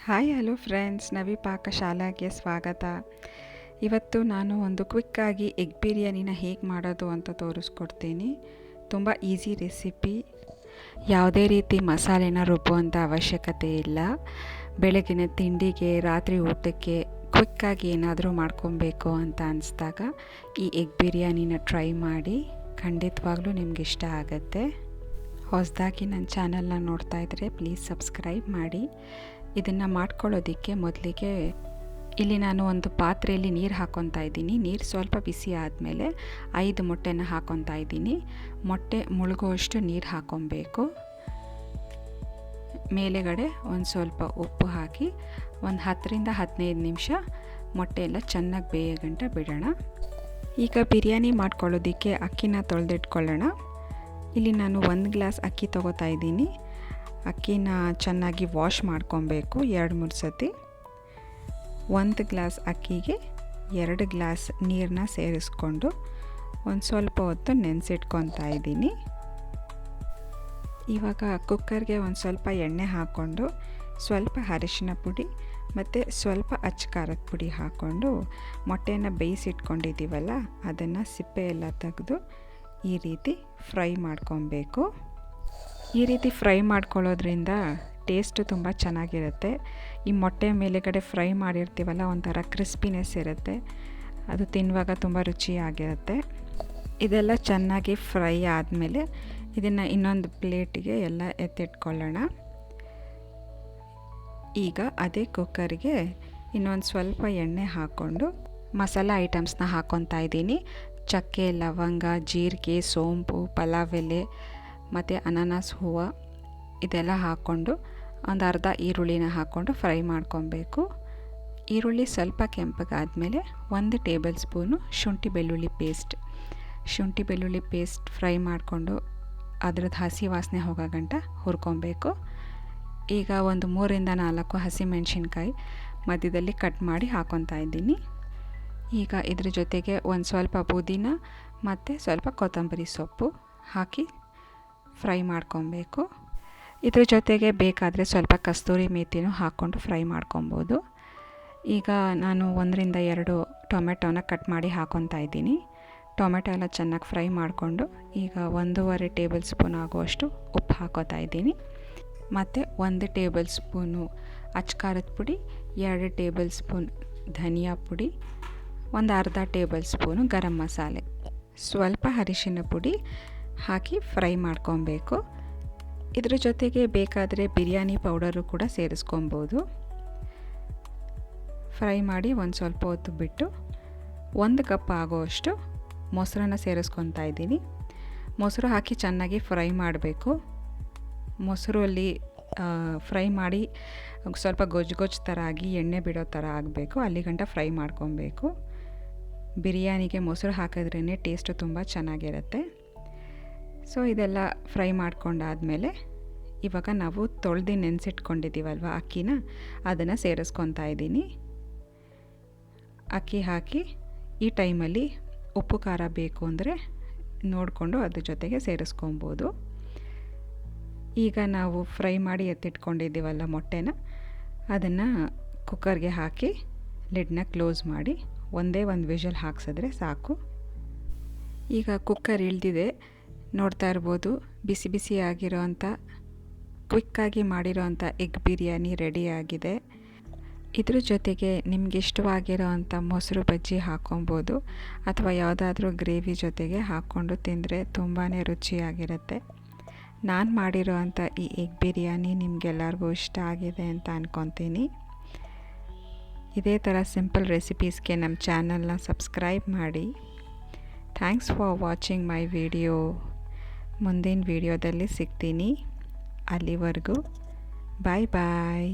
Hi hello friends, ನವಿ ಪಾಕಶಾಲಾಗೆ ಸ್ವಾಗತ. ಇವತ್ತು ನಾನು ಒಂದು ಕ್ವಿಕ್ಕಾಗಿ ಎಗ್ ಬಿರಿಯಾನಿನ ಹೇಗೆ ಮಾಡೋದು ಅಂತ ತೋರಿಸ್ಕೊಡ್ತೀನಿ. ತುಂಬ ಈಸಿ ರೆಸಿಪಿ. ಯಾವುದೇ ರೀತಿ ಮಸಾಲೆನ ರುಬ್ಬುವಂಥ ಅವಶ್ಯಕತೆ ಇಲ್ಲ. ಬೆಳಗಿನ ತಿಂಡಿಗೆ, ರಾತ್ರಿ ಊಟಕ್ಕೆ ಕ್ವಿಕ್ಕಾಗಿ ಏನಾದರೂ ಮಾಡ್ಕೊಬೇಕು ಅಂತ ಅನಿಸ್ದಾಗ ಈ ಎಗ್ ಬಿರಿಯಾನಿನ ಟ್ರೈ ಮಾಡಿ. ಖಂಡಿತವಾಗ್ಲೂ ನಿಮ್ಗೆ ಇಷ್ಟ ಆಗುತ್ತೆ. ಹೊಸದಾಗಿ ನನ್ನ ಚಾನಲ್ನ ನೋಡ್ತಾ ಇದ್ದರೆ ಪ್ಲೀಸ್ ಸಬ್ಸ್ಕ್ರೈಬ್ ಮಾಡಿ. ಇದನ್ನು ಮಾಡ್ಕೊಳ್ಳೋದಕ್ಕೆ ಮೊದಲಿಗೆ ಇಲ್ಲಿ ನಾನು ಒಂದು ಪಾತ್ರೆಯಲ್ಲಿ ನೀರು ಹಾಕ್ಕೊತಾ ಇದ್ದೀನಿ. ನೀರು ಸ್ವಲ್ಪ ಬಿಸಿ ಆದಮೇಲೆ 5 ಮೊಟ್ಟೆನ ಹಾಕ್ಕೊತಾ ಇದ್ದೀನಿ. ಮೊಟ್ಟೆ ಮುಳುಗುವಷ್ಟು ನೀರು ಹಾಕ್ಕೊಬೇಕು. ಮೇಲೆಗಡೆ ಒಂದು ಸ್ವಲ್ಪ ಉಪ್ಪು ಹಾಕಿ ಒಂದು 10ರಿಂದ 15 ನಿಮಿಷ ಮೊಟ್ಟೆ ಎಲ್ಲ ಚೆನ್ನಾಗಿ ಬೇಯೋ ಗಂಟ ಬಿಡೋಣ. ಈಗ ಬಿರಿಯಾನಿ ಮಾಡ್ಕೊಳ್ಳೋದಕ್ಕೆ ಅಕ್ಕಿನ ತೊಳೆದಿಟ್ಕೊಳ್ಳೋಣ. ಇಲ್ಲಿ ನಾನು 1 ಗ್ಲಾಸ್ ಅಕ್ಕಿ ತೊಗೋತಾ ಇದ್ದೀನಿ. ಅಕ್ಕಿನ ಚೆನ್ನಾಗಿ ವಾಶ್ ಮಾಡ್ಕೊಬೇಕು 2-3 ಸತಿ. 1 ಗ್ಲಾಸ್ ಅಕ್ಕಿಗೆ 2 ಗ್ಲಾಸ್ ನೀರನ್ನ ಸೇರಿಸ್ಕೊಂಡು ಒಂದು ಸ್ವಲ್ಪ ಹೊತ್ತು ನೆನೆಸಿಟ್ಕೊತಾ ಇದ್ದೀನಿ. ಇವಾಗ ಕುಕ್ಕರ್ಗೆ ಒಂದು ಸ್ವಲ್ಪ ಎಣ್ಣೆ ಹಾಕ್ಕೊಂಡು ಸ್ವಲ್ಪ ಅರಿಶಿನ ಪುಡಿ ಮತ್ತು ಸ್ವಲ್ಪ ಅಚ್ಚ ಪುಡಿ ಹಾಕ್ಕೊಂಡು ಮೊಟ್ಟೆಯನ್ನು ಬೇಯಿಸಿಟ್ಕೊಂಡಿದ್ದೀವಲ್ಲ ಅದನ್ನು ಸಿಪ್ಪೆ ಎಲ್ಲ ತೆಗೆದು ಈ ರೀತಿ ಫ್ರೈ ಮಾಡ್ಕೊಬೇಕು. ಈ ರೀತಿ ಫ್ರೈ ಮಾಡ್ಕೊಳ್ಳೋದ್ರಿಂದ ಟೇಸ್ಟು ತುಂಬ ಚೆನ್ನಾಗಿರುತ್ತೆ. ಈ ಮೊಟ್ಟೆ ಮೇಲೆಗಡೆ ಫ್ರೈ ಮಾಡಿರ್ತೀವಲ್ಲ ಒಂಥರ ಕ್ರಿಸ್ಪಿನೆಸ್ ಇರುತ್ತೆ. ಅದು ತಿನ್ನುವಾಗ ತುಂಬ ರುಚಿಯಾಗಿರುತ್ತೆ. ಇದೆಲ್ಲ ಚೆನ್ನಾಗಿ ಫ್ರೈ ಆದಮೇಲೆ ಇದನ್ನು ಇನ್ನೊಂದು ಪ್ಲೇಟಿಗೆ ಎಲ್ಲ ಎತ್ತಿಟ್ಕೊಳ್ಳೋಣ. ಈಗ ಅದೇ ಕುಕ್ಕರ್ಗೆ ಇನ್ನೊಂದು ಸ್ವಲ್ಪ ಎಣ್ಣೆ ಹಾಕ್ಕೊಂಡು ಮಸಾಲ ಐಟಮ್ಸ್ನ ಹಾಕ್ಕೊತಾ ಇದ್ದೀನಿ. ಚಕ್ಕೆ, ಲವಂಗ, ಜೀರಿಗೆ, ಸೋಂಪು, ಪಲಾವ್ ಎಲೆ ಮತ್ತು ಅನಾನಸ್ ಹೂವು ಇದೆಲ್ಲ ಹಾಕ್ಕೊಂಡು ಒಂದು ಅರ್ಧ ಈರುಳ್ಳಿನ ಹಾಕ್ಕೊಂಡು ಫ್ರೈ ಮಾಡ್ಕೊಬೇಕು. ಈರುಳ್ಳಿ ಸ್ವಲ್ಪ ಕೆಂಪಗಾದಮೇಲೆ 1 ಟೇಬಲ್ ಸ್ಪೂನು ಶುಂಠಿ ಬೆಳ್ಳುಳ್ಳಿ ಪೇಸ್ಟ್ ಫ್ರೈ ಮಾಡಿಕೊಂಡು ಅದ್ರದ್ದು ಹಸಿ ವಾಸನೆ ಹೋಗೋ ಗಂಟ ಹುರ್ಕೊಬೇಕು. ಈಗ ಒಂದು 3ರಿಂದ 4 ಹಸಿಮೆಣಸಿನ್ಕಾಯಿ ಮಧ್ಯದಲ್ಲಿ ಕಟ್ ಮಾಡಿ ಹಾಕ್ಕೊತಾ ಇದ್ದೀನಿ. ಈಗ ಇದ್ರ ಜೊತೆಗೆ ಒಂದು ಸ್ವಲ್ಪ ಪುದೀನ ಮತ್ತು ಸ್ವಲ್ಪ ಕೊತ್ತಂಬರಿ ಸೊಪ್ಪು ಹಾಕಿ ಫ್ರೈ ಮಾಡ್ಕೊಬೇಕು. ಇದ್ರ ಜೊತೆಗೆ ಬೇಕಾದರೆ ಸ್ವಲ್ಪ ಕಸ್ತೂರಿ ಮೇಥಿನೂ ಹಾಕ್ಕೊಂಡು ಫ್ರೈ ಮಾಡ್ಕೊಬೋದು. ಈಗ ನಾನು 1ರಿಂದ 2 ಟೊಮೆಟೊನ ಕಟ್ ಮಾಡಿ ಹಾಕ್ಕೊತಾ ಇದ್ದೀನಿ. ಟೊಮೆಟೊ ಎಲ್ಲ ಚೆನ್ನಾಗಿ ಫ್ರೈ ಮಾಡಿಕೊಂಡು ಈಗ 1.5 ಟೇಬಲ್ ಸ್ಪೂನ್ ಆಗುವಷ್ಟು ಉಪ್ಪು ಹಾಕ್ಕೊತಾ ಇದ್ದೀನಿ. ಮತ್ತು 1 ಟೇಬಲ್ ಸ್ಪೂನು ಅಚ್ಚ ಪುಡಿ, 2 ಟೇಬಲ್ ಸ್ಪೂನ್ ಧನಿಯಾ ಪುಡಿ, ಒಂದು ಅರ್ಧ ಟೇಬಲ್ ಸ್ಪೂನು ಗರಂ ಮಸಾಲೆ, ಸ್ವಲ್ಪ ಅರಿಶಿನ ಪುಡಿ ಹಾಕಿ ಫ್ರೈ ಮಾಡ್ಕೊಬೇಕು. ಇದ್ರ ಜೊತೆಗೆ ಬೇಕಾದರೆ ಬಿರಿಯಾನಿ ಪೌಡರು ಕೂಡ ಸೇರಿಸ್ಕೊಬೋದು. ಫ್ರೈ ಮಾಡಿ ಒಂದು ಸ್ವಲ್ಪ ಹೊತ್ತು ಬಿಟ್ಟು 1 ಕಪ್ ಆಗೋಷ್ಟು ಮೊಸರನ್ನ ಸೇರಿಸ್ಕೊತಾ ಇದ್ದೀನಿ. ಮೊಸರು ಹಾಕಿ ಚೆನ್ನಾಗಿ ಫ್ರೈ ಮಾಡಬೇಕು. ಮೊಸರಲ್ಲಿ ಫ್ರೈ ಮಾಡಿ ಸ್ವಲ್ಪ ಗೊಜ್ಜು ಥರ ಆಗಿ ಎಣ್ಣೆ ಬಿಡೋ ಥರ ಆಗಬೇಕು. ಅಲ್ಲಿ ಗಂಟ ಫ್ರೈ ಮಾಡ್ಕೊಬೇಕು. ಬಿರಿಯಾನಿಗೆ ಮೊಸರು ಹಾಕಿದ್ರೇ ಟೇಸ್ಟು ತುಂಬ ಚೆನ್ನಾಗಿರುತ್ತೆ. ಸೊ ಇದೆಲ್ಲ ಫ್ರೈ ಮಾಡ್ಕೊಂಡಾದಮೇಲೆ ಇವಾಗ ನಾವು ತೊಳೆದು ನೆನೆಸಿಟ್ಕೊಂಡಿದ್ದೀವಲ್ವ ಅಕ್ಕಿನ ಅದನ್ನು ಸೇರಿಸ್ಕೊತಾ ಇದ್ದೀನಿ. ಅಕ್ಕಿ ಹಾಕಿ ಈ ಟೈಮಲ್ಲಿ ಉಪ್ಪು ಖಾರ ಬೇಕು ಅಂದರೆ ನೋಡಿಕೊಂಡು ಅದ್ರ ಜೊತೆಗೆ ಸೇರಿಸ್ಕೊಬೋದು. ಈಗ ನಾವು ಫ್ರೈ ಮಾಡಿ ಎತ್ತಿಟ್ಕೊಂಡಿದ್ದೀವಲ್ಲ ಮೊಟ್ಟೆನ ಅದನ್ನು ಕುಕ್ಕರ್ಗೆ ಹಾಕಿ ಲಿಡ್ನ ಕ್ಲೋಸ್ ಮಾಡಿ ಒಂದೇ ಒಂದು ವಿಷಲ್ ಹಾಕ್ಸಿದ್ರೆ ಸಾಕು. ಈಗ ಕುಕ್ಕರ್ ಇಳಿದಿದೆ, ನೋಡ್ತಾ ಇರ್ಬೋದು. ಬಿಸಿ ಬಿಸಿಯಾಗಿರೋವಂಥ ಕ್ವಿಕ್ಕಾಗಿ ಮಾಡಿರೋವಂಥ ಎಗ್ ಬಿರಿಯಾನಿ ರೆಡಿಯಾಗಿದೆ. ಇದ್ರ ಜೊತೆಗೆ ನಿಮ್ಗೆ ಇಷ್ಟವಾಗಿರೋವಂಥ ಮೊಸರು ಬಜ್ಜಿ ಹಾಕ್ಕೊಬೋದು ಅಥವಾ ಯಾವುದಾದ್ರೂ ಗ್ರೇವಿ ಜೊತೆಗೆ ಹಾಕ್ಕೊಂಡು ತಿಂದರೆ ತುಂಬಾ ರುಚಿಯಾಗಿರುತ್ತೆ. ನಾನು ಮಾಡಿರೋವಂಥ ಈ ಎಗ್ ಬಿರಿಯಾನಿ ನಿಮಗೆಲ್ಲರಿಗೂ ಇಷ್ಟ ಆಗಿದೆ ಅಂತ ಅಂದ್ಕೊತೀನಿ. ಇದೇ ಥರ ಸಿಂಪಲ್ ರೆಸಿಪೀಸ್ಗೆ ನಮ್ಮ ಚಾನಲ್ನ ಸಬ್ಸ್ಕ್ರೈಬ್ ಮಾಡಿ. Thanks for watching my video. ಮುಂದಿನ ವಿಡಿಯೋದಲ್ಲಿ ಸಿಗ್ತೀನಿ. ಅಲ್ಲಿವರೆಗೂ ಬಾಯ್ ಬಾಯ್.